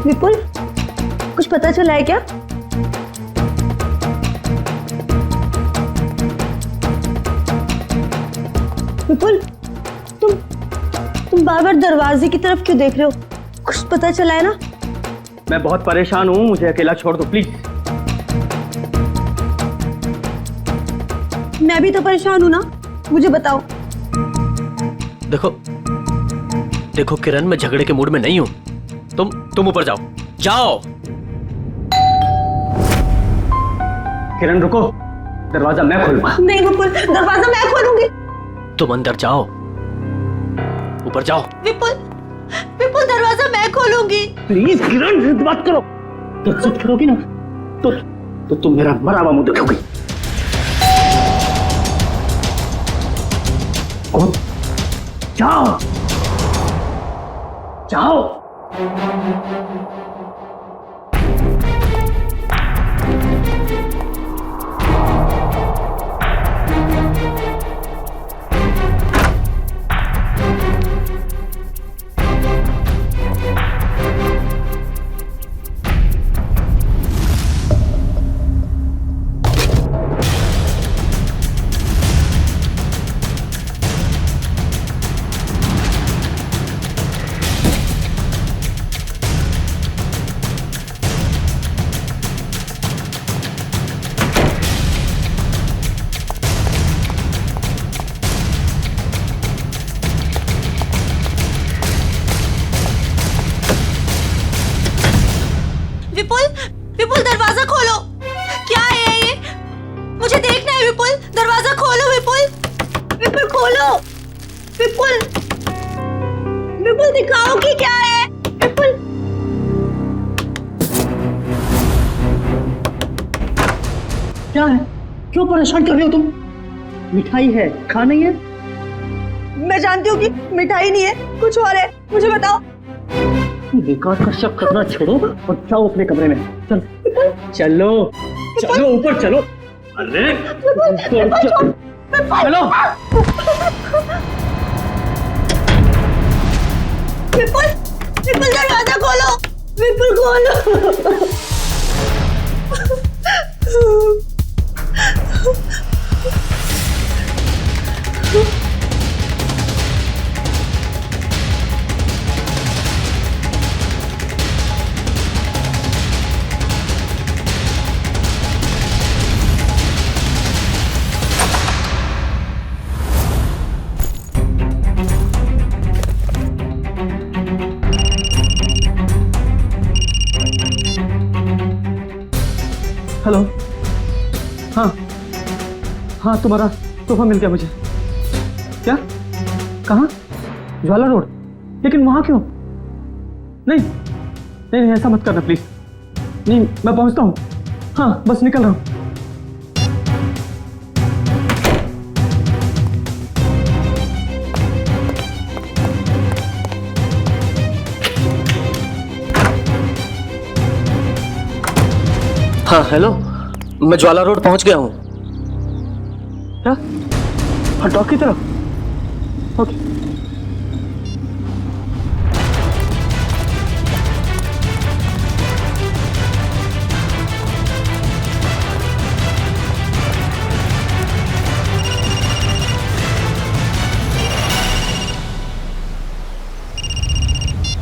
विपुल, कुछ पता चला है क्या? विपुल, तुम बार बार दरवाजे की तरफ क्यों देख रहे हो? कुछ पता चला है ना? मैं बहुत परेशान हूँ, मुझे अकेला छोड़ दो प्लीज। मैं भी तो परेशान हूँ ना, मुझे बताओ। देखो किरण, मैं झगड़े के मूड में नहीं हूँ। तुम ऊपर जाओ। किरण रुको, दरवाजा मैं खोलूंगा। नहीं विपुल, दरवाजा मैं खोलूंगी। तुम अंदर जाओ, ऊपर जाओ। विपुल, दरवाजा मैं खोलूंगी। प्लीज किरण, जिद बात करो। तो जिद करोगी ना तो तुम मेरा मरा हुआ मुंह देखोगी। जाओ जाओ। विपुल, दरवाजा खोलो। क्या है ये? मुझे देखना है विपुल, दरवाजा खोलो विपुल खोलो। विपुल दिखाओ कि क्या है। विपुल, क्या है? क्यों परेशान कर रहे हो तुम? मिठाई है, खा नहीं है? मैं जानती हूँ कि मिठाई नहीं है, कुछ और है, मुझे बताओ। बेकार का शक करना छोड़ो और जाओ अपने कमरे में। चलो ऊपर चलो। अरे चलो। विपुल दरवाजा खोलो। विपुल खोलो। हेलो। हाँ तुम्हारा तोहफा मिल गया मुझे। क्या? कहाँ? ज्वाला रोड। लेकिन वहां क्यों? नहीं ऐसा मत करना प्लीज। नहीं, मैं पहुंचता हूँ। हाँ बस निकल रहा हूँ। हाँ हेलो, मैं ज्वाला रोड पहुंच गया हूँ। क्या? हाँ डॉक की तरफ। ओके।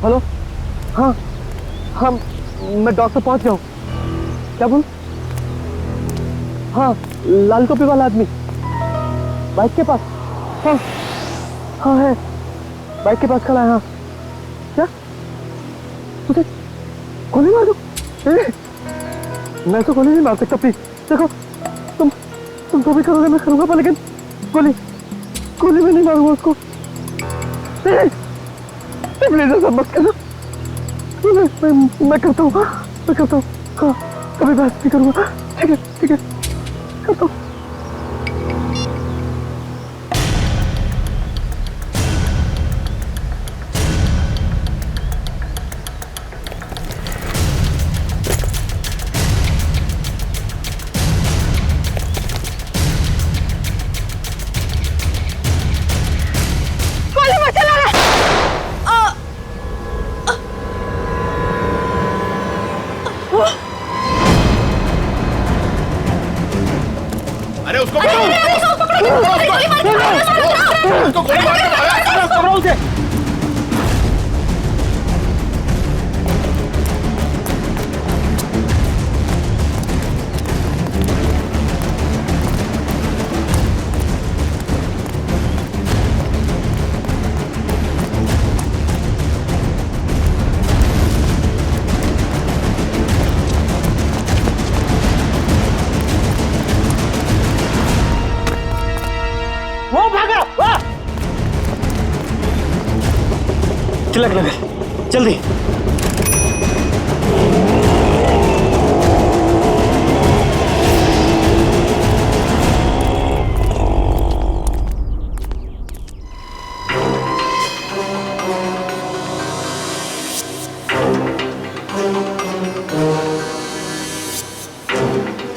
हेलो। हाँ मैं डॉक पे पहुंच गया हूँ। क्या बोल? हाँ लाल टोपी वाला आदमी बाइक के पास। हाँ है, बाइक के पास खड़ा है। हाँ क्या? उसे गोली मार दो? मैं तो गोली नहीं मार सकता प्लीज। देखो तुम तो भी करोगे, मैं करूंगा, पर लेकिन गोली में नहीं मारूंगा उसको। प्लीज ऐसा मत करना। मैं करता हूँ। हाँ कभी बहस नहीं करूंगा। ठीक है करता हूँ। उसको गोली मार के भागा। पकड़ो उसे। वो भागा, वाह! तिलक लगा, जल्दी।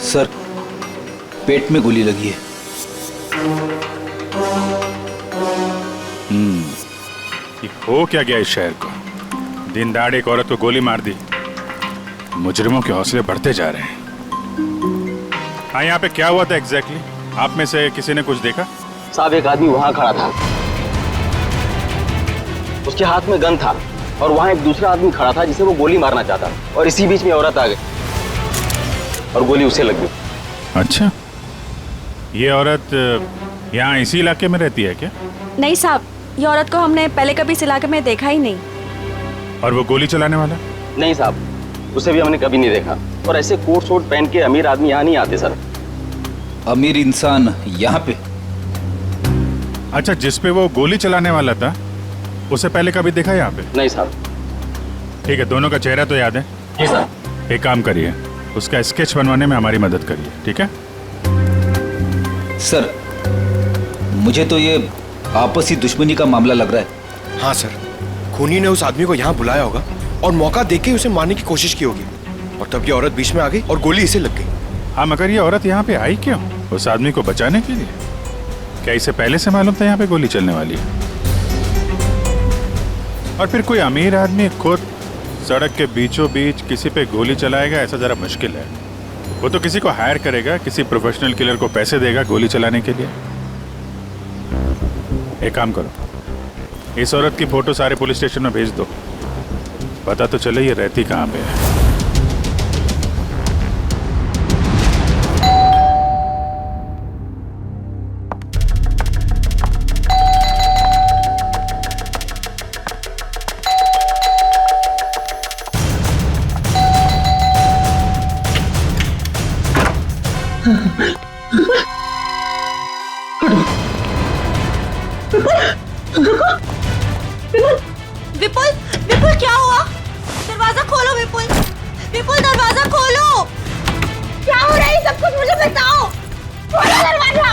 सर, पेट में गोली लगी है। ये हो क्या गया इस शहर को? दिन दहाड़े एक औरत को गोली मार दी। मुजरिमों के हौसले बढ़ते जा रहे हैं। हाँ, यहाँ पे क्या हुआ था एग्जैक्टली? आप में से किसी ने कुछ देखा? साहब, एक आदमी वहां खड़ा था, उसके हाथ में गन था और वहां एक दूसरा आदमी खड़ा था जिसे वो गोली मारना चाहता, और इसी बीच में औरत आ गई और गोली उसे लग गई। अच्छा, ये औरत यहाँ इसी इलाके में रहती है क्या? नहीं साहब, ये औरत को हमने पहले कभी इस इलाके में देखा ही नहीं। और वो गोली चलाने वाला? नहीं साहब, उसे भी हमने कभी नहीं देखा, और ऐसे कोट शोट पहन के अमीर आदमी यहाँ नहीं आते सर। अमीर इंसान यहाँ पे? अच्छा, जिस पे वो गोली चलाने वाला था उसे पहले कभी देखा यहाँ पे? नहीं साहब। ठीक है, दोनों का चेहरा तो याद है? जी सर। एक काम करिए, उसका स्केच बनवाने में हमारी मदद करिए, ठीक है? सर, मुझे तो ये आपसी दुश्मनी का मामला लग रहा है। हाँ सर, खूनी ने उस आदमी को यहाँ बुलाया होगा और मौका देख के उसे मारने की कोशिश की होगी, और तब ये औरत बीच में आ गई और गोली इसे लग गई। हाँ, मगर ये औरत यहाँ पे आई क्यों? उस आदमी को बचाने के लिए? क्या इसे पहले से मालूम था यहाँ पे गोली चलने वाली है? और फिर कोई अमीर आदमी खुद सड़क के बीचों बीच किसी पे गोली चलाएगा, ऐसा जरा मुश्किल है। वो तो किसी को हायर करेगा, किसी प्रोफेशनल किलर को पैसे देगा गोली चलाने के लिए। एक काम करो, इस औरत की फोटो सारे पुलिस स्टेशन में भेज दो, पता तो चले ये रहती कहाँ पे है। विपुल, विपुल क्या हुआ? दरवाजा खोलो विपुल, विपुल दरवाजा खोलो। क्या हो रहा है? सब कुछ मुझे बताओ। खोलो दरवाजा,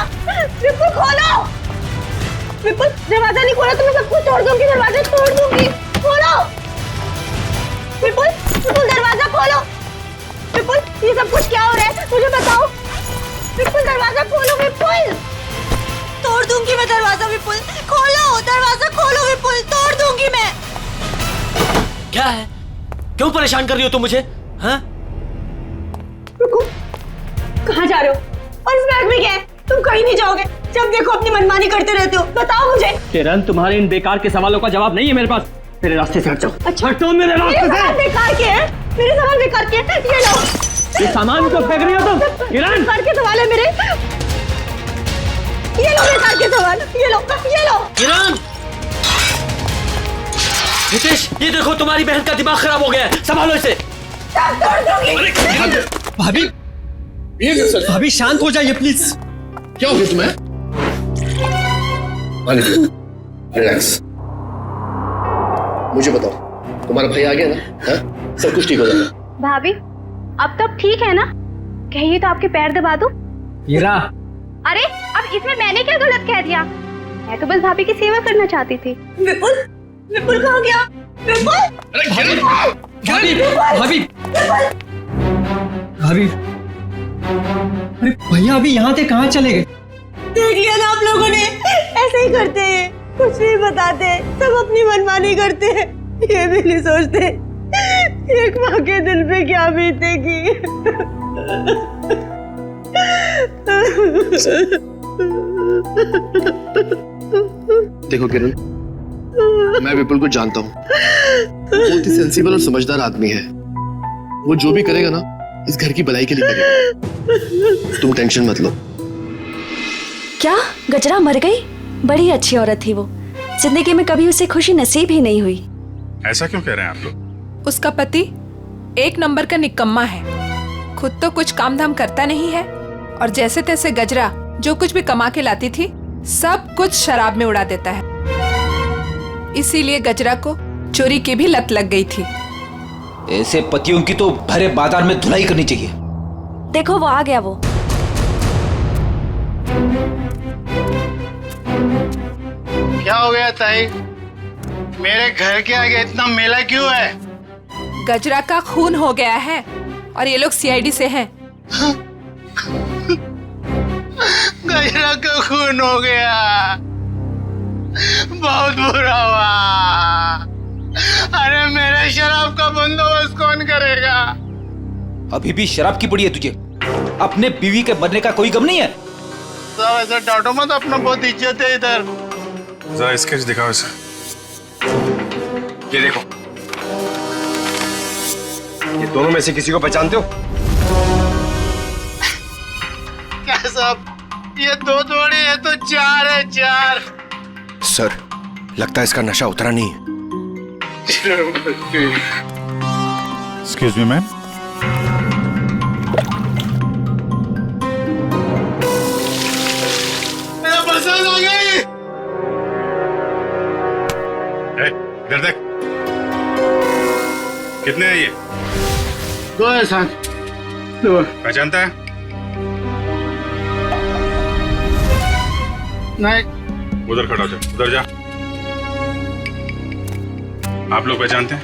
विपुल खोलो। विपुल, दरवाजा नहीं खोला तो मैं सब कुछ तोड़ दूंगी, दरवाजा तोड़ दूंगी। खोलो विपुल, विपुल दरवाजा खोलो। विपुल, ये सब कुछ क्या हो रहा है मुझे बताओ। विपुल दरवाजा खोलो, विपुल। तोड़ दूंगी मैं दरवाजा, विपुल खोलो दरवाजा, खोलो विपुल, तोड़ दूंगी मैं। क्या है? क्यों परेशान कर रही हो तुम मुझे? हाँ? रुको, कहाँ जा रहे हो? और इस बैग में क्या है? तुम कहीं नहीं जाओगे, जब देखो अपनी मनमानी करते रहते हो। बताओ मुझे। किरण, तुम्हारे इन बेकार के सवालों का जवाब नहीं है मेरे पास। मेरे रास्ते से हट जाओ। अच्छा, हटो मेरे रास्ते से। सवाल बेकार के हैं, मेरे सवाल बेकार के हैं। ये लो, ये सामान को फेंक रही हो तुम? किरण, बेकार के सवाल है मेरे। ये लो बेकार के सवाल, ये लो, ये लो। किरण! हितेश, ये देखो तुम्हारी बहन का दिमाग खराब हो गया है, संभालो इसे। सब तोड़ दूंगी। भाभी, भाभी शांत हो जाइए प्लीज। क्या हो गया तुम्हें? रिलैक्स। मुझे बताओ, तुम्हारा भाई आ गया ना? हाँ? सब कुछ ठीक हो जाएगा। भाभी, अब तक ठीक है ना? कहिए तो आपके पैर दबा दूं? हीरा, अरे, अब इसमें मैंने क्या गलत कह दिया? मैं तो बस भाभी की सेवा करना चाहती थी। विपुल, विपुल कहाँ गया? विपुल, भाभी, भाभी, भाभी, अरे भैया अभी यहाँ से कहाँ चले गए? देख लिया ना आप लोगों ने, ऐसे ही करते हैं, कुछ नहीं बताते, सब अपनी मनमानी करते हैं, ये भी नहीं सोचते एक माँ के दिल पे क्या बीतेगी। देखो किरण, मैं विपुल को जानता हूँ। वो बहुत ही सेंसिबल और समझदार आदमी है। वो जो भी करेगा ना, इस घर की भलाई के लिए करेगा। तुम टेंशन मत लो। क्या गजरा मर गई? बड़ी अच्छी औरत थी वो, जिंदगी में कभी उसे खुशी नसीब ही नहीं हुई। ऐसा क्यों कह रहे हैं आप लोग? उसका पति एक नंबर का निकम्मा है। खुद तो कुछ काम धाम करता नहीं है, और जैसे तैसे गजरा जो कुछ भी कमा के लाती थी सब कुछ शराब में उड़ा देता है। इसीलिए गजरा को चोरी की भी लत लग गई थी। ऐसे पतियों की तो भरे बाजार में धुलाई करनी चाहिए। देखो वो आ गया। वो क्या हो गया ताई? मेरे घर के आगे इतना मेला क्यों है? गजरा का खून हो गया है और ये लोग सीआईडी से हैं। गजरा का खून हो गया, बहुत बुरा हुआ। अरे मेरे शराब का बंदोबस्त कौन करेगा? अभी भी शराब की पड़ी है तुझे? अपने बीवी के मरने का कोई गम नहीं है? सब ऐसा डांटो मत, अपना बहुत इज्जत है इधर। जरा स्केच दिखाओ इसे। ये देखो, ये दोनों में से किसी को पहचानते हो? क्या सब? ये दो थोड़ी है तो चार है, चार। सर, लगता है इसका नशा उतरा नहीं है। एक्सक्यूज मी मैम, मेरा पसंद आ गई। इधर देख, कितने हैं ये? दो है साथ। दो। पहचानता है? नहीं। उधर खड़ा हो जा, उधर जा। आप लोग पहचानते हैं?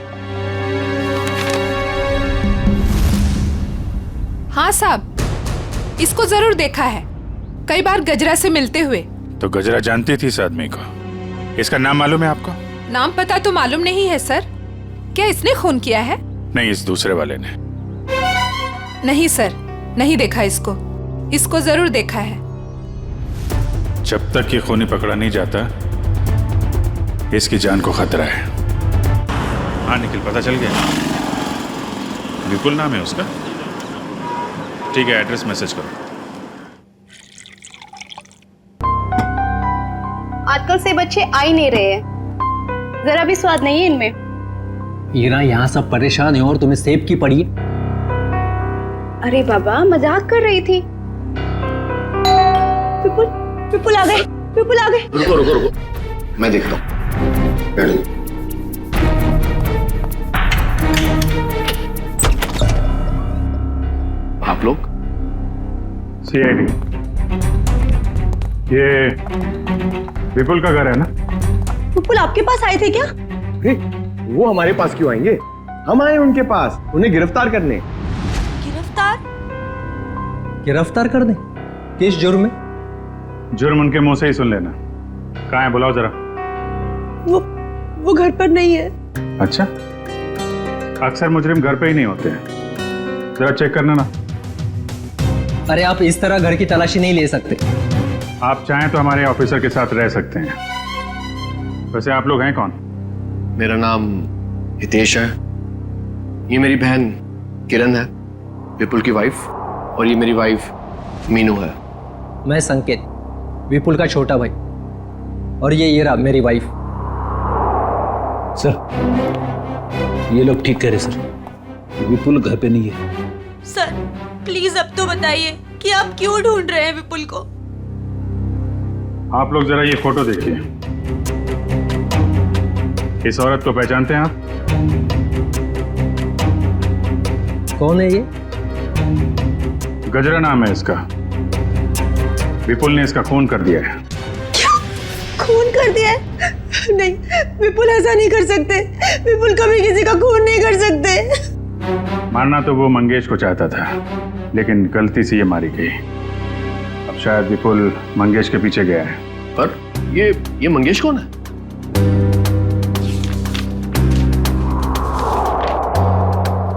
हाँ साहब, इसको जरूर देखा है, कई बार गजरा से मिलते हुए। तो गजरा जानती थी इस आदमी को? इसका नाम मालूम है आपको? नाम पता तो मालूम नहीं है सर। क्या इसने खून किया है? नहीं, इस दूसरे वाले ने। नहीं सर, नहीं देखा इसको। इसको जरूर देखा है। जब तक ये खूनी पकड़ा नहीं जाता, इसकी जान को खतरा है। हाँ निखिल, पता चल गया? विपुल नाम है उसका? ठीक है, एड्रेस मैसेज करो। आजकल से बच्चे आ ही नहीं रहे हैं, जरा भी स्वाद नहीं है इनमें। ईरा, यहाँ सब परेशान है और तुम्हें सेब की पड़ी। अरे बाबा, मजाक कर रही थी। विपुल आ गए, विपुल आ गए। रुको रुको रुको, मैं देखता हूँ। आप लोग? सीआईडी। ये विपुल का घर है ना? विपुल आपके पास आए थे क्या? वो हमारे पास क्यों आएंगे? हम आए उनके पास, उन्हें गिरफ्तार करने। गिरफ्तार? गिरफ्तार कर दे? किस जुर्म में? जुर्म उनके मुंह से ही सुन लेना। कहाँ है, बुलाओ जरा। वो घर पर नहीं है। अच्छा, अक्सर मुजरिम घर पे ही नहीं होते हैं। जरा चेक करना ना। अरे आप इस तरह घर की तलाशी नहीं ले सकते। आप चाहें तो हमारे ऑफिसर के साथ रह सकते हैं। वैसे आप लोग हैं कौन? मेरा नाम हितेश है। ये मेरी बहन किरण है, विपुल की वाइफ, और ये मेरी वाइफ मीनू है। मैं संकेत, विपुल का छोटा भाई, और ये ईरा मेरी वाइफ। सर, ये लोग ठीक कह रहे सर, विपुल घर पे नहीं है। सर प्लीज अब तो बताइए कि आप क्यों ढूंढ रहे हैं विपुल को? आप लोग जरा ये फोटो देखिए। इस औरत को पहचानते हैं आप? कौन है ये? गजरा नाम है इसका। विपुल ने इसका खून कर दिया है। खून कर दिया है? नहीं, विपुल ऐसा नहीं कर सकते। विपुल कभी किसी का खून नहीं कर सकते। मारना तो वो मंगेश को चाहता था, लेकिन गलती से ये मारी गई। अब शायद विपुल मंगेश के पीछे गया है। पर ये मंगेश कौन है?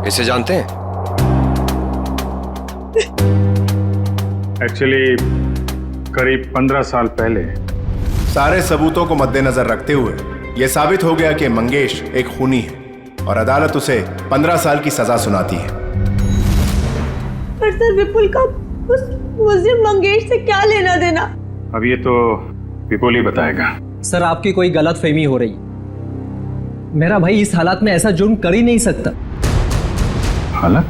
इसे जानते हैं? एक्चुअली करीब 15 साल पहले सारे सबूतों को मद्देनजर रखते हुए यह साबित हो गया कि मंगेश एक खूनी है और अदालत उसे 15 साल की सजा सुनाती है। पर सर विपुल का उस मुझे मंगेश से क्या लेना देना? अब ये तो विपुल ही बताएगा। सर आपकी कोई गलतफहमी हो रही। मेरा भाई इस हालात में ऐसा जुर्म कर ही नहीं सकता। हालत?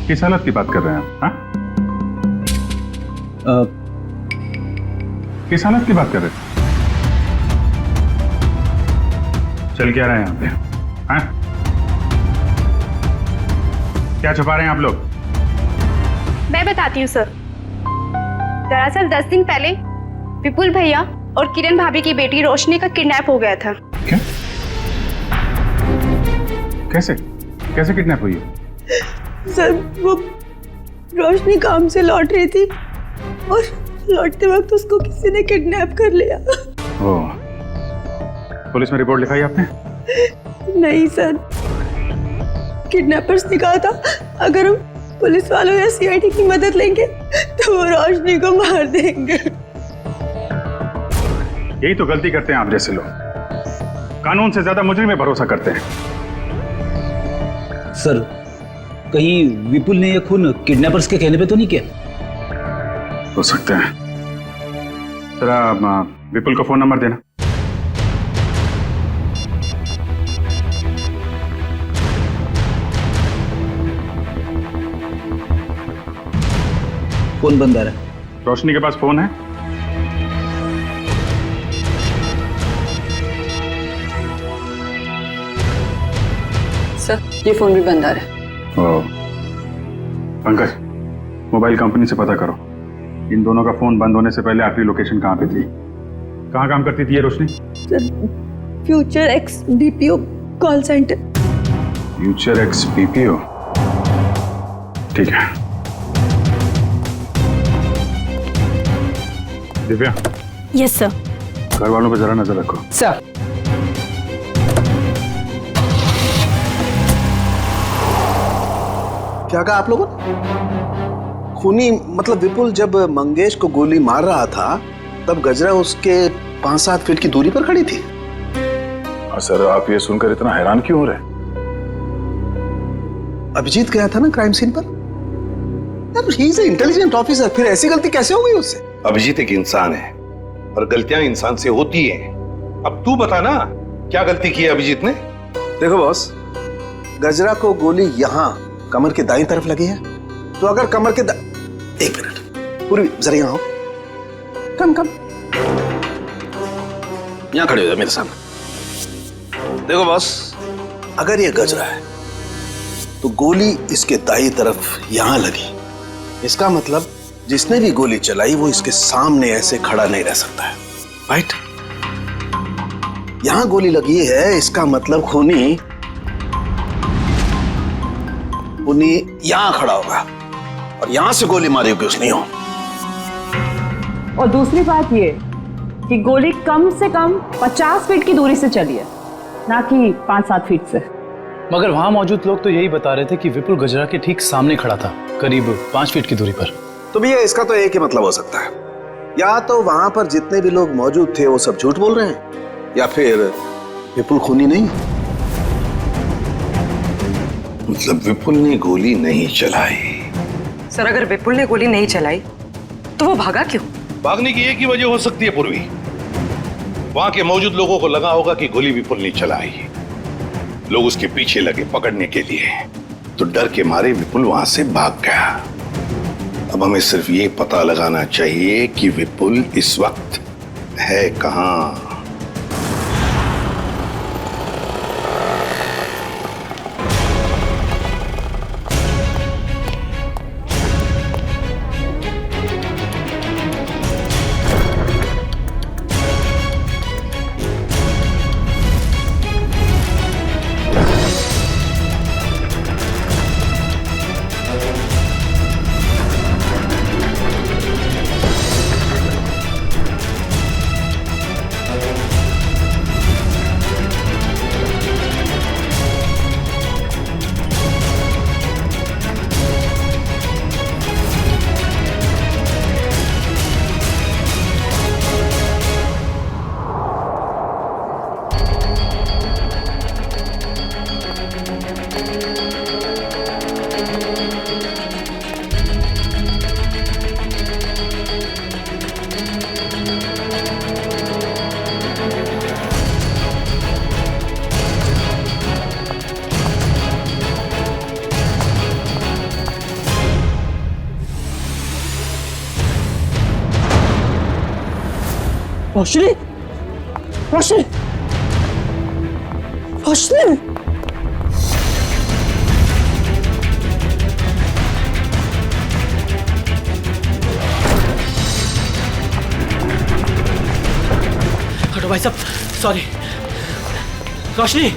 किस हालत की बात कर रहे हैं आप? हाँ? किस हालत की बात कर रहे हैं? चल क्या रहे हैं यहाँ पे? हाँ? क्या छुपा रहे हैं आप लोग? मैं बताती हूँ सर। दरअसल 10 दिन पहले विपुल भैया और किरण भाभी की बेटी रोशनी का किडनैप हो गया था। क्या? कैसे? कैसे किडनैप हुई है? सर वो रोशनी काम से लौट रही थी और लौटते वक्त उसको किसी ने किडनैप कर लिया। ओह, पुलिस में रिपोर्ट लिखाई आपने? नहीं सर, किडनैपर्स ने कहा था अगर हम पुलिस वालों या सीआईडी की मदद लेंगे तो वो रोशनी को मार देंगे। यही तो गलती करते हैं आप जैसे लोग, कानून से ज्यादा मुजरिम में भरोसा करते हैं। सर कहीं विपुल ने यह खून किडनैपर्स के कहने पे तो नहीं किया? हो सकता है। जरा विपुल का फोन नंबर देना। फोन बंद आ रहा है। रोशनी के पास फोन है? सर ये फोन भी बंद आ रहा है। पंकज, मोबाइल कंपनी से पता करो इन दोनों का फोन बंद होने से पहले आखिरी लोकेशन कहाँ पे थी? कहाँ काम करती थी ये Roshni? Sir future X BPO call centre. Future X BPO, ठीक है। दिव्या। Yes sir. घर वालों पर जरा नजर रखो। सर। क्या कहा आप लोगों ने? खूनी मतलब विपुल जब मंगेश को गोली मार रहा था तब गजरा उसके 5-7 फीट की दूरी पर खड़ी थी। सर आप ये सुनकर इतना हैरान क्यों हो रहे? अभिजीत गया था ना क्राइम सीन पर। ही इज इंटेलिजेंट ऑफिसर, फिर ऐसी गलती कैसे हो गई उससे? अभिजीत एक इंसान है और गलतियां इंसान से होती हैं। अब तू बता ना क्या गलती की है अभिजीत ने? देखो बॉस, गजरा को गोली यहां कमर के दाईं तरफ लगी है, तो अगर कमर के एक मिनट पूरी जरा यहां आओ। कम यहां खड़े हो जाओ मेरे सामने। देखो बॉस, अगर ये गजरा है तो गोली इसके दाईं तरफ यहां लगी, इसका मतलब जिसने भी गोली चलाई वो इसके सामने ऐसे खड़ा नहीं रह सकता है, राइट? यहां गोली लगी है, इसका मतलब खूनी यहां खड़ा होगा और यहां से गोली मारी होगी उसने। और दूसरी बात ये कि गोली कम से कम 50 फीट की दूरी से चली है, ना कि 5-7 फीट से। मगर वहां मौजूद लोग तो यही बता रहे थे कि विपुल गजरा के ठीक सामने खड़ा था, करीब 5 फीट की दूरी पर। तो भैया इसका तो एक ही मतलब हो सकता है, या तो वहां पर जितने भी लोग मौजूद थे वो सब झूठ बोल रहे हैं, या फिर विपुल खूनी नहीं। मतलब विपुल ने गोली नहीं चलाई? सर अगर विपुल ने गोली नहीं चलाई तो वो भागा क्यों? भागने की एक ही वजह हो सकती है पूर्वी, वहां के मौजूद लोगों को लगा होगा कि गोली विपुल ने चलाई, लोग उसके पीछे लगे पकड़ने के लिए, तो डर के मारे विपुल वहां से भाग गया। अब हमें सिर्फ ये पता लगाना चाहिए कि विपुल इस वक्त है कहां। रोशनी, रोशनी, रोशनी। हटो भाई साहब, सॉरी। रोशनी,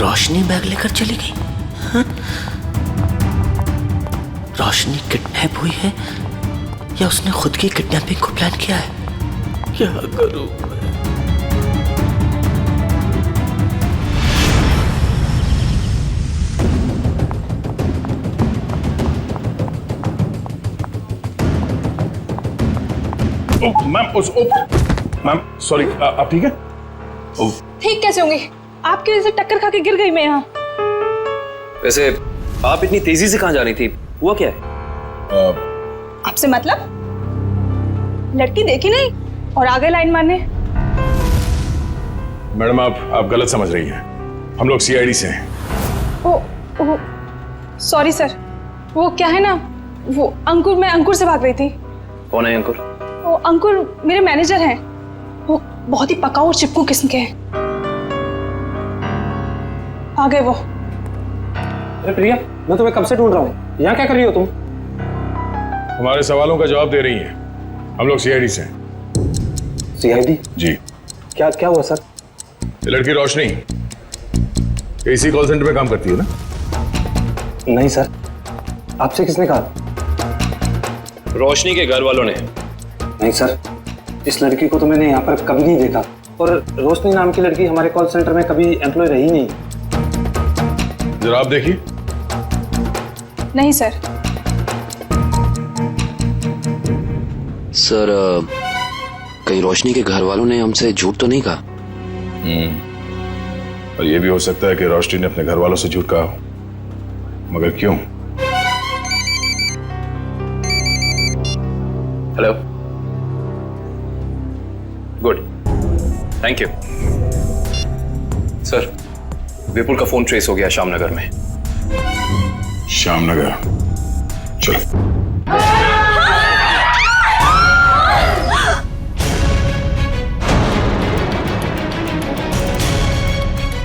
रोशनी बैग लेकर चली गई। हाँ? रोशनी किडनैप हुई है या उसने खुद की किडनैपिंग को प्लान किया है? क्या करूं? मैम सॉरी, आप ठीक है? ठीक कैसे होंगी? आपकी वजह से टक्कर खा के गिर गई मैं यहाँ। वैसे आप इतनी तेजी से कहाँ जा रही थी? हुआ क्या है? आपसे मतलब? लड़की देखी नहीं और आगे लाइन मारने। मैडम आप गलत समझ रही हैं। हम लोग सीआईडी से हैं। ओ सॉरी सर। वो क्या है ना, वो अंकुर, मैं अंकुर से भाग रही थी। कौन है अंकुर? वो अंकुर मेरे मैनेजर हैं। वो बहुत ही पकाऊ और चिपकू किस्म के हैं। आ गए वो। अरे प्रिया, मैं तुम्हें कब से ढूंढ रहा हूँ। यहाँ क्या कर रही हो तुम? हमारे सवालों का जवाब दे रही हैं। हम लोग सीआईडी से हैं। सीआईडी? जी। क्या हुआ सर? ये लड़की रोशनी इसी कॉल सेंटर में काम करती है ना? नहीं सर, आपसे किसने कहा? रोशनी के घर वालों ने। नहीं सर, इस लड़की को तो मैंने यहाँ पर कभी नहीं देखा और रोशनी नाम की लड़की हमारे कॉल सेंटर में कभी एम्प्लॉय रही नहीं। जरा आप देखिए। नहीं सर। सर, कहीं रोशनी के घर वालों ने हमसे झूठ तो नहीं कहा? और ये भी हो सकता है कि रोशनी ने अपने घर वालों से झूठ कहा हो, मगर क्यों? Hello, good, thank you. Sir, Vipul का फोन ट्रेस हो गया श्यामनगर में। श्यामनगर? चलो।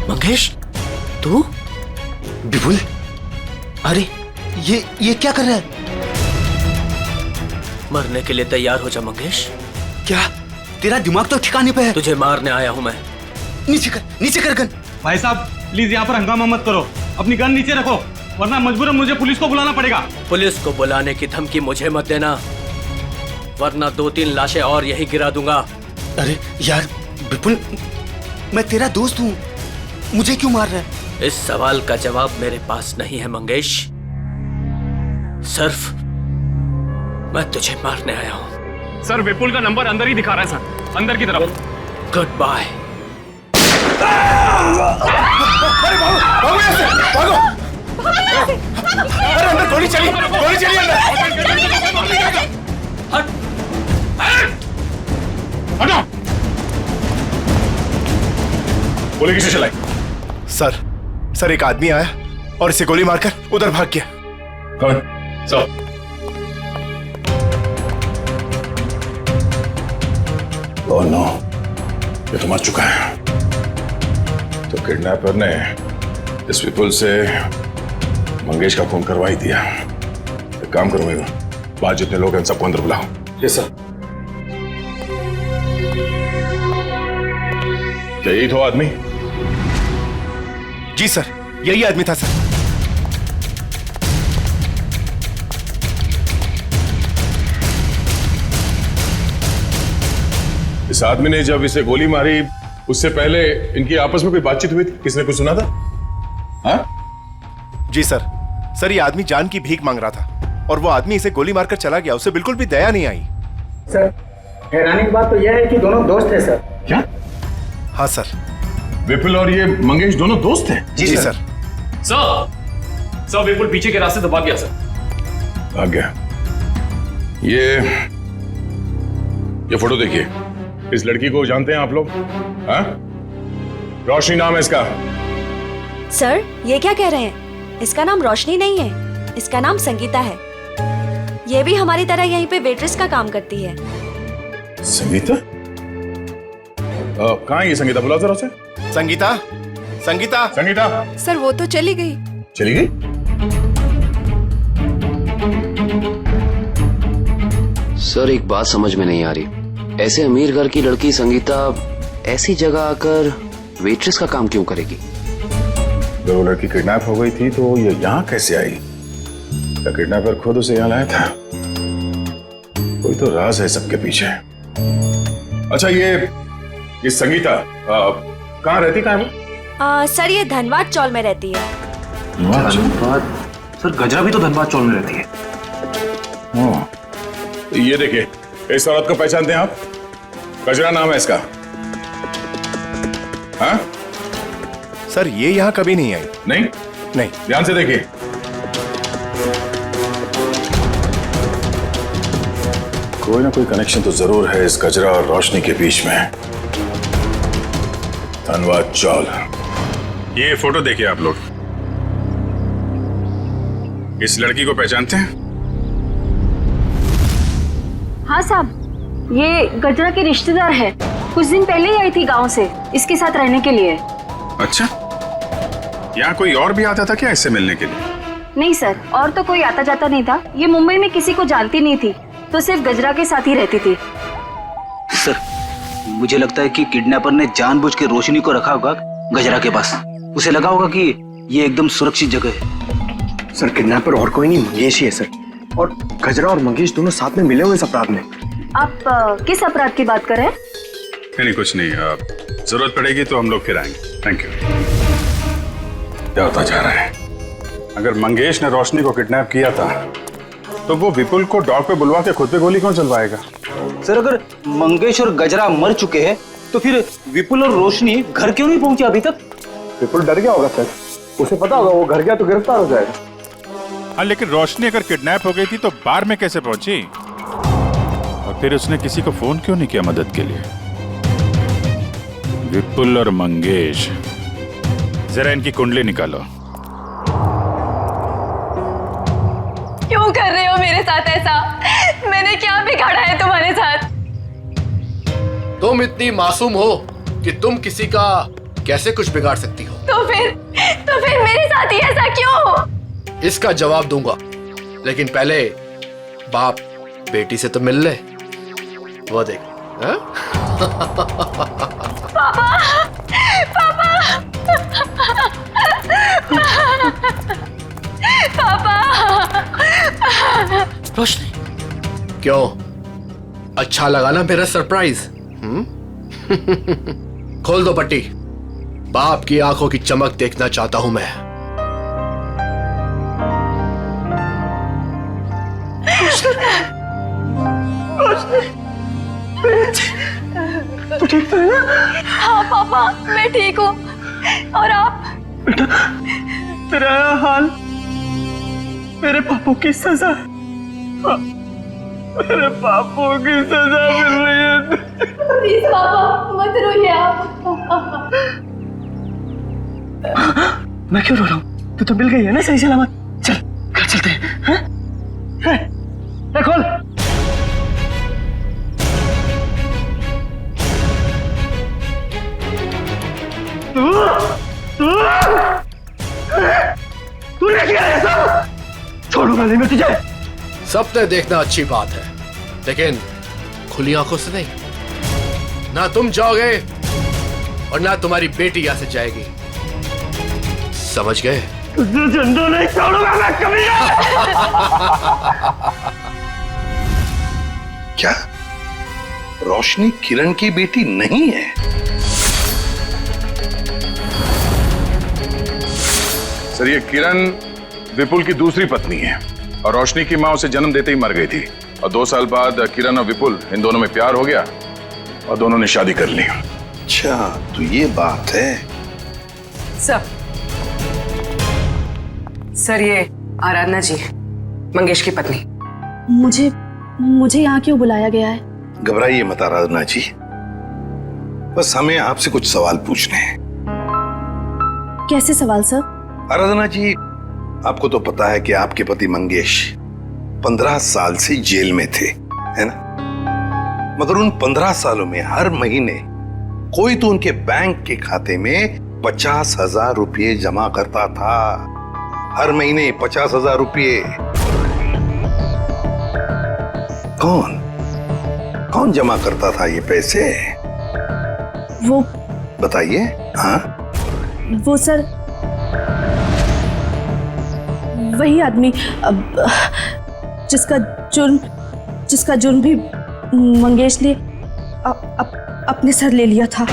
मंगेश, तू? विपुल, अरे ये क्या कर रहा है? मरने के लिए तैयार हो जा मंगेश। क्या तेरा दिमाग तो ठिकाने पे है? तुझे मारने आया हूं मैं। नीचे कर गन। भाई साहब प्लीज यहाँ पर हंगामा मत करो, अपनी गन नीचे रखो, वरना मजबूरन मुझे पुलिस को बुलाना पड़ेगा। पुलिस को बुलाने की धमकी मुझे मत देना, वरना 2-3 लाशें और यही गिरा दूंगा। अरे यार विपुल, मैं तेरा दोस्त हूँ, मुझे क्यों मार रहा है? इस सवाल का जवाब मेरे पास नहीं है मंगेश। सिर्फ मैं तुझे मारने आया हूँ। सर, विपुल का नंबर अंदर ही दिखा रहा है सर, अंदर की तरफ। Good bye. अरे भागो यहाँ से, भागो! अरे अंदर गोली चली अंदर! हट! हटो! गोली किसे चलाई? सर एक आदमी आया और इसे गोली मारकर उधर भाग गया। कौन? सर, ओह नो, ये तो मर चुका है। तो किडनैपर ने इस विपुल से मंगेश का फोन करवा ही दिया। एक काम करो, मैं बाहर जितने लोग हैं सबको अंदर बुलाओ। Yes sir. क्या यही तो आदमी? जी सर, यही आदमी था सर। इस आदमी ने जब इसे गोली मारी उससे पहले इनकी आपस में कोई बातचीत हुई थी? किसने कुछ सुना था? हाँ? जी सर, ये आदमी जान की भीख मांग रहा था और वो आदमी इसे गोली मारकर चला गया। उसे बिल्कुल भी दया नहीं आई। सर, हैरानी की बात तो यह है कि दोनों दोस्त हैं सर। क्या? हाँ सर। विपुल और ये मंगेश दोनों दोस्त हैं? जी सर। सर, विपुल पीछे के रास्ते से भाग गया सर। भाग गया? ये ये फोटो देखिए, इस लड़की को जानते हैं आप लोग? हाँ? रोशनी नाम है इसका। सर, ये क्या कह रहे हैं? इसका नाम रोशनी नहीं है, इसका नाम संगीता है। ये भी हमारी तरह यहीं पे वेट्रेस का काम करती है। संगीता? कहाँ है ये संगीता? बुलाओ जरा उसे। संगीता, संगीता, संगीता। सर वो तो चली गई। चली गई? सर एक बात समझ में नहीं आ रही, ऐसे अमीर घर की लड़की संगीता ऐसी जगह आकर वेट्रेस का काम क्यों करेगी? जब वो लड़की किडनैप हो गई थी तो ये यहाँ कैसे आई? क्या किडनैपर खुद उसे यहाँ लाया था? कोई तो राज है सबके पीछे। अच्छा ये संगीता कहाँ रहती? कहाँ है वो? सर ये धनबाद चौल में रहती है। धनबाद? सर गजरा भी तो धनबाद चौल में रहती है। ये देखिए, इस औरत को पहचानते हैं आप? गजरा नाम है इसका। हाँ? सर ये यहाँ कभी नहीं आई। नहीं? नहीं। ध्यान से देखिए। कोई ना कोई कनेक्शन तो जरूर है इस गजरा और रोशनी के बीच में। धनबाद चौल। ये फोटो देखिए आप लोग, इस लड़की को पहचानते हैं? हाँ साहब, ये गजरा की रिश्तेदार है। कुछ दिन पहले ही आई थी गांव से इसके साथ रहने के लिए। अच्छा, यहाँ कोई और भी आता था क्या इससे मिलने के लिए? नहीं सर, और तो कोई आता जाता नहीं था। ये मुंबई में किसी को जानती नहीं थी, तो सिर्फ गजरा के साथ ही रहती थी। सर मुझे लगता है कि किडनैपर ने जानबूझ के रोशनी को रखा होगा गजरा के पास। उसे लगा होगा कि ये एकदम सुरक्षित जगह है। सर किडनैपर और कोई नहीं, मंगेश ही है सर। और गजरा और मंगेश दोनों साथ में मिले हुए इस अपराध में। आप किस अपराध की बात कर रहे हैं? नहीं कुछ नहीं, जरूरत पड़ेगी तो हम लोग फिर आएंगे। Thank you. क्या होता जा रहा है? अगर मंगेश ने रोशनी को किडनैप किया था तो वो विपुल को डॉग पे बुलवा के खुद पे गोली कौन चलवाएगा? सर अगर मंगेश और गजरा मर चुके हैं तो फिर विपुल और रोशनी घर क्यों नहीं पहुंचे अभी तक? विपुल डर गया होगा सर, उसे पता होगा वो घर गया तो गिरफ्तार हो जाएगा। हाँ लेकिन रोशनी अगर किडनैप हो गई थी तो बार में कैसे पहुंची? और फिर उसने किसी को फोन क्यों नहीं किया मदद के लिए? विपुल और मंगेश, जरा इनकी कुंडली निकालो। क्यों कर रहे हो मेरे साथ ऐसा? मैंने क्या बिगाड़ा है तुम्हारे साथ? तुम इतनी मासूम हो कि तुम किसी का कैसे कुछ बिगाड़ सकती हो? तो फिर मेरे साथ ही ऐसा क्यों? इसका जवाब दूंगा, लेकिन पहले बाप बेटी से तो मिल ले। वो देख। हाँ? पापा, पापा, पापा। रोशनी, क्यों अच्छा लगा ना मेरा सरप्राइज? खोल दो पट्टी। बाप की आंखों की चमक देखना चाहता हूं मैं। तू ठीक तो है ना? हाँ पापा, मैं ठीक हूँ। और आप? बेटा, तेरा हाल मेरे पापों की सजा। मेरे पापों की सजा मिल रही है। प्लीज पापा मत रोइए आप। मैं क्यों रो रहा हूँ? तू तो मिल गई है ना सही सलामत। चल घर चलते हैं। हाँ? खोल। तू लेके आया सब? छोड़ूंगा नहीं मैं तुझे। सपने देखना अच्छी बात है, लेकिन खुली आंखों से नहीं। ना तुम जाओगे और ना तुम्हारी बेटी यहां से जाएगी, समझ गए? तुझे जिंदा नहीं छोड़ूंगा मैं कभी। क्या रोशनी किरण की बेटी नहीं है? सर ये किरण विपुल की दूसरी पत्नी है और रोशनी की मां उसे जन्म देते ही मर गई थी। और 2 साल बाद किरण और विपुल इन दोनों में प्यार हो गया और दोनों ने शादी कर ली। अच्छा तो ये बात है। सर ये आराधना जी, मंगेश की पत्नी। मुझे यहाँ क्यों बुलाया गया है? घबराइए मत आराधना जी, बस हमें आपसे कुछ सवाल पूछने हैं। कैसे सवाल सर? आराधना जी, आपको तो पता है कि आपके पति मंगेश 15 साल से जेल में थे, है ना? मगर उन 15 सालों में हर महीने कोई तो उनके बैंक के खाते में 50,000 रुपये जमा करता था। हर महीने 50,000 रुपये। कौन जमा करता था ये पैसे? वो बताइए। हाँ, वो सर वही आदमी जिसका जुर्म भी मंगेश ने अपने सर ले लिया था।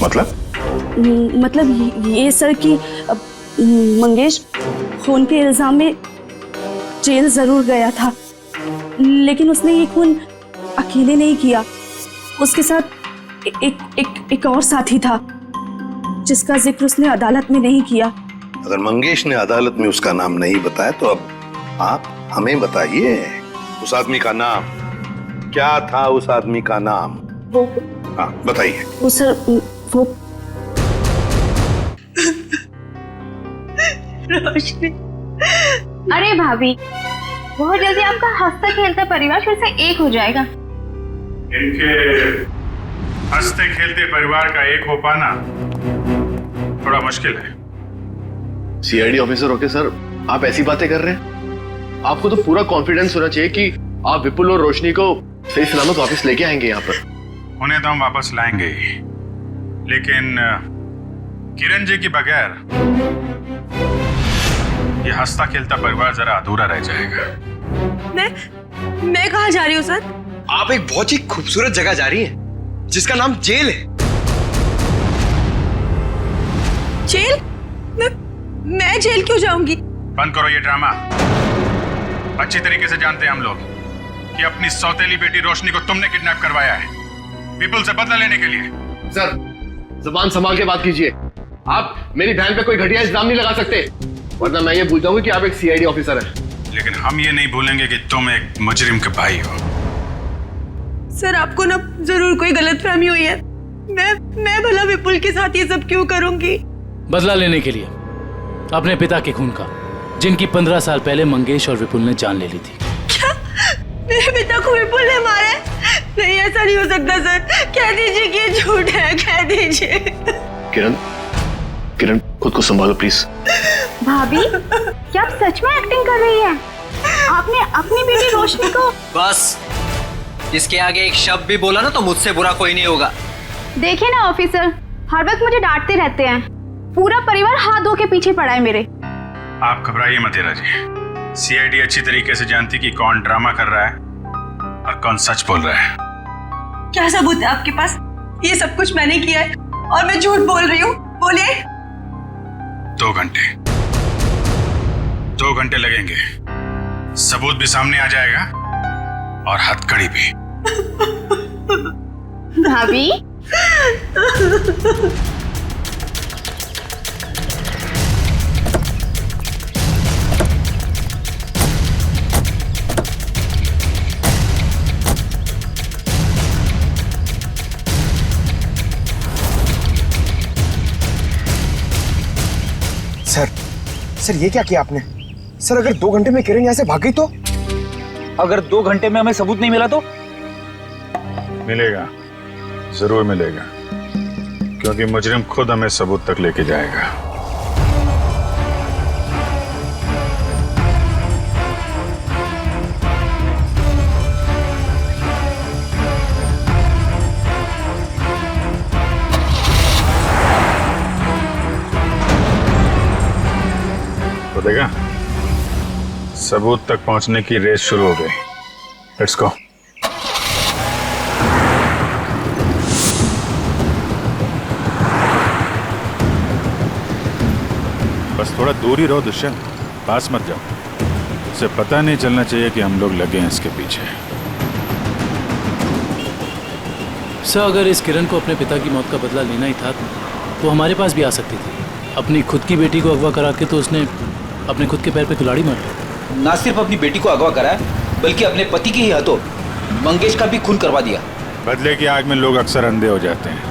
मतलब ये सर कि मंगेश खून के इल्जाम में जेल जरूर गया था, लेकिन उसने ये खून अकेले नहीं किया। उसके साथ एक और साथी था जिसका जिक्र उसने अदालत में नहीं किया। अगर मंगेश ने अदालत में उसका नाम नहीं बताया तो अब आप हमें बताइए, उस आदमी का नाम क्या था? उस आदमी का नाम वो, हाँ बताइए। वो सर वो रोशनी। अरे भाभी, बहुत जल्दी आपका हंसता खेलता परिवार फिर से एक हो जाएगा। इनके हंसते खेलते परिवार का एक हो पाना थोड़ा मुश्किल है। सीआईडी ऑफिसर होके सर आप ऐसी बातें कर रहे हैं? आपको तो पूरा कॉन्फिडेंस होना चाहिए कि आप विपुल और रोशनी को सही सलामत वापस लेके आएंगे यहाँ पर। उन्हें तो हम वापस लाएंगे ही, लेकिन किरण जी के बगैर ये हंसता खेलता परिवार जरा अधूरा रह जाएगा। मैं कहाँ जा रही हूँ सर? आप एक बहुत ही खूबसूरत जगह जा रही हैं, जिसका नाम जेल है। जेल? मैं जेल क्यों जाऊंगी? बंद करो ये ड्रामा। अच्छी तरीके से जानते हैं हम लोग कि अपनी सौतेली बेटी रोशनी को तुमने किडनैप करवाया है, विपुल से बदला लेने के लिए। सर जुबान संभाल के बात कीजिए। आप मेरी बहन पे कोई घटिया इल्जाम नहीं लगा सकते, वरना मैं ये भूल जाऊंगा कि आप एक सीआईडी ऑफिसर हैं। लेकिन हम ये नहीं भूलेंगे कि तुम एक मुजरिम के भाई हो। सर आपको ना जरूर कोई गलतफहमी हुई है। मैं भला विपुल के साथ ये सब क्यों करूंगी? बदला लेने के लिए अपने पिता के खून का, जिनकी 15 साल पहले मंगेश और विपुल ने जान ले ली थी। क्या मेरे पिता को विपुल ने मारा है? नहीं, ऐसा नहीं हो सकता सर। कह दीजिए कि ये झूठ है, कह दीजिए। किरण खुद को संभालो प्लीज। भाभी, क्या आप सच में एक्टिंग कर रही हैं? आपने अपनी बेटी रोशनी को... बस, इसके आगे एक शब्द भी बोला ना तो मुझसे बुरा कोई नहीं होगा। देखिए ना ऑफिसर, हर वक्त मुझे डांटते रहते हैं। पूरा परिवार हाथ धो के पीछे पड़ा है मेरे। आप घबराइए मत हीरा जी, सीआईडी अच्छी तरीके से जानती कि कौन ड्रामा कर रहा है और कौन सच बोल रहा है। क्या सबूत है आपके पास? ये सब कुछ मैंने किया है और मैं झूठ बोल रही हूँ? बोलिए। 2 घंटे लगेंगे, सबूत भी सामने आ जाएगा और हथकड़ी भी। भाभी, सर ये क्या किया आपने? सर अगर 2 घंटे में किरण यहाँ से भाग गई तो? अगर 2 घंटे में हमें सबूत नहीं मिला तो? मिलेगा, जरूर मिलेगा, क्योंकि मुजरिम खुद हमें सबूत तक लेके जाएगा। तो देखा, सबूत तक पहुंचने की रेस शुरू हो गई। Let's go. बस थोड़ा दूर ही रहो दुष्यंत, पास मत जाओ। उसे पता नहीं चलना चाहिए कि हम लोग लगे हैं इसके पीछे। सर अगर इस किरण को अपने पिता की मौत का बदला लेना ही था तो हमारे पास भी आ सकती थी। अपनी खुद की बेटी को अगवा करा के तो उसने अपने खुद के पैर पे कुल्हाड़ी मार ली। ना सिर्फ अपनी बेटी को अगवा करा है, बल्कि अपने पति के ही हाथों मंगेश का भी खून करवा दिया। बदले की आग में लोग अक्सर अंधे हो जाते हैं।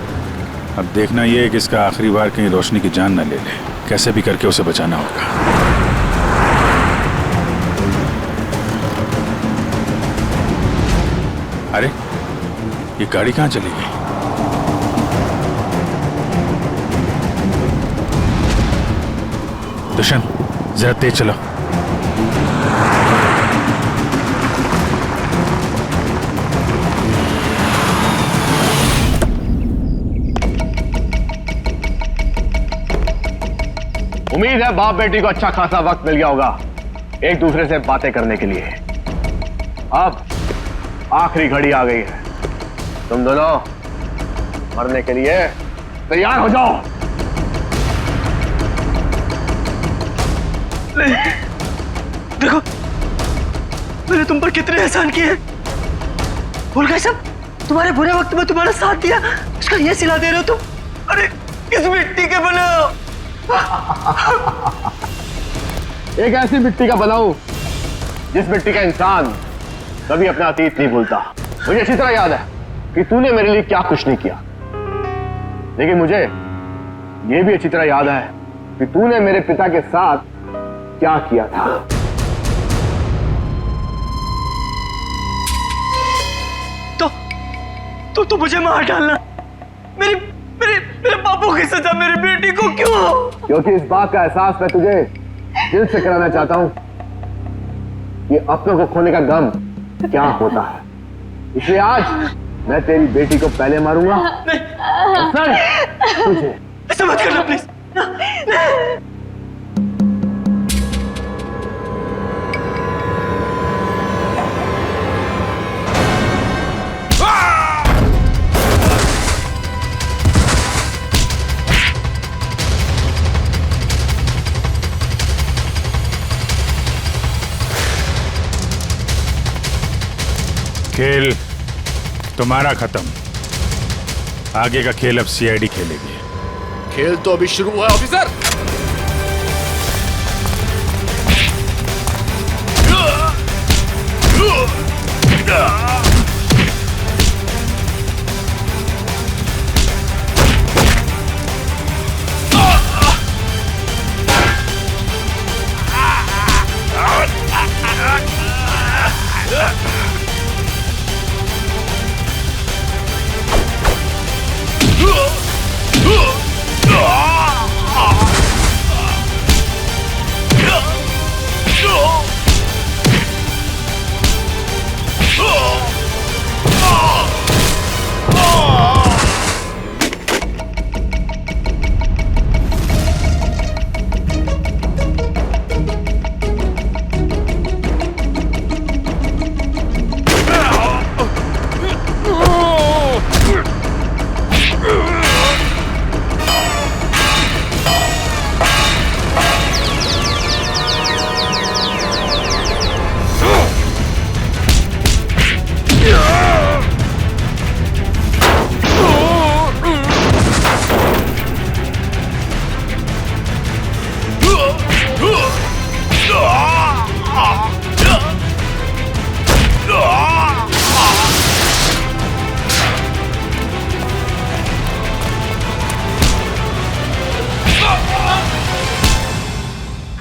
अब देखना ये है कि इसका आखिरी बार कहीं रोशनी की जान न ले ले। कैसे भी करके उसे बचाना होगा। अरे ये गाड़ी कहाँ चली गई? दुष्यंत जरा तेज चलो। उम्मीद है बाप बेटी को अच्छा खासा वक्त मिल गया होगा एक दूसरे से बातें करने के लिए। अब आखिरी घड़ी आ गई है, तुम दोनों मरने के लिए तैयार हो जाओ। देखो मैंने तुम पर कितने एहसान किए। भूल गए सब? तुम्हारे बुरे वक्त में तुम्हारा साथ दिया, उसका ये सिला दे रहे हो तुम? अरे किस मिट्टी के बने हो? एक ऐसी मिट्टी का बनाऊं जिस मिट्टी का इंसान कभी अपना अतीत नहीं भूलता। मुझे अच्छी तरह याद है कि तूने मेरे लिए क्या कुछ नहीं किया, लेकिन मुझे यह भी अच्छी तरह याद है कि तूने मेरे पिता के साथ क्या किया था। तो मुझे मार डालना, मेरे पापों की सजा मेरी बेटी को क्यों? क्योंकि इस बात का एहसास मैं तुझे दिल से कराना चाहता हूं कि अपनों को खोने का गम क्या होता है। इसलिए आज मैं तेरी बेटी को पहले मारूंगा और फिर तुझे। ऐसा मत करना प्लीज। खेल तुम्हारा खत्म। आगे का खेल अब सीआईडी खेलेगी। खेल तो अभी शुरू हुआ है ऑफिसर।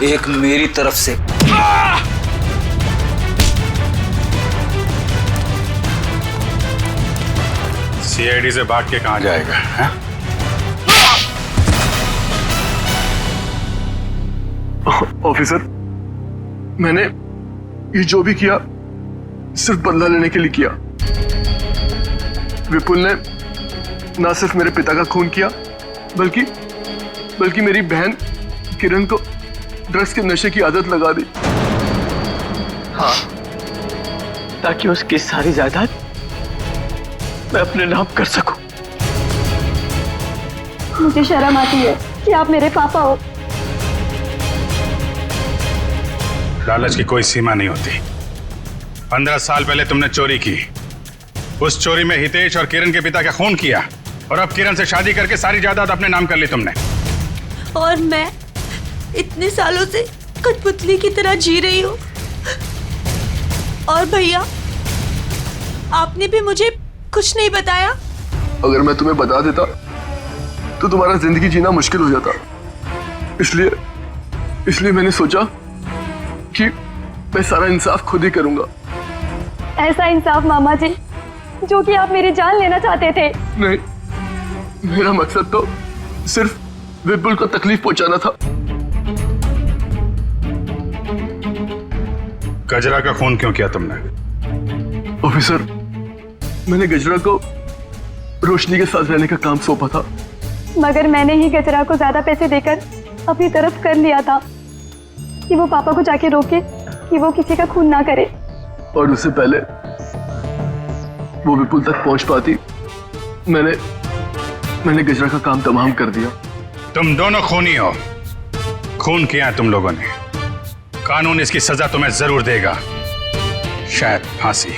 एक मेरी तरफ से सीआईडी से भाग के कहां जाएगा है? ऑफिसर, मैंने ये जो भी किया सिर्फ बदला लेने के लिए किया। विपुल ने ना सिर्फ मेरे पिता का खून किया बल्कि मेरी बहन किरण को ड्रग्स के नशे की आदत लगा दी। हाँ, ताकि उसकी सारी जायदाद मैं अपने नाम कर सकूं। मुझे शर्म आती है कि आप मेरे पापा हो। लालच की कोई सीमा नहीं होती। 15 साल पहले तुमने चोरी की। उस चोरी में हितेश और किरण के पिता का खून किया और अब किरण से शादी करके सारी जायदाद अपने नाम कर ली तुमने। और मैं इतने सालों से कठपुतली की तरह जी रही हूँ। और भैया, आपने भी मुझे कुछ नहीं बताया। अगर मैं तुम्हें बता देता तो तुम्हारा जिंदगी जीना मुश्किल हो जाता। इसलिए मैंने सोचा कि मैं सारा इंसाफ खुद ही करूंगा। ऐसा इंसाफ मामा जी जो कि आप मेरी जान लेना चाहते थे। नहीं, मेरा मकसद तो सिर्फ विपुल को तकलीफ पहुंचाना था। गजरा का खून क्यों किया तुमने? ऑफिसर, मैंने गजरा को रोशनी के साथ रहने का काम सौंपा था, मगर मैंने ही गजरा को ज्यादा पैसे देकर अपनी तरफ कर लिया था कि वो पापा को जाके रोके कि वो किसी का खून ना करे। और उससे पहले वो विपुल तक पहुंच पाती, मैंने गजरा का काम तमाम कर दिया। तुम दोनों खूनी हो। खून किया है तुम लोगों ने। कानून इसकी सजा तुम्हें जरूर देगा, शायद फांसी।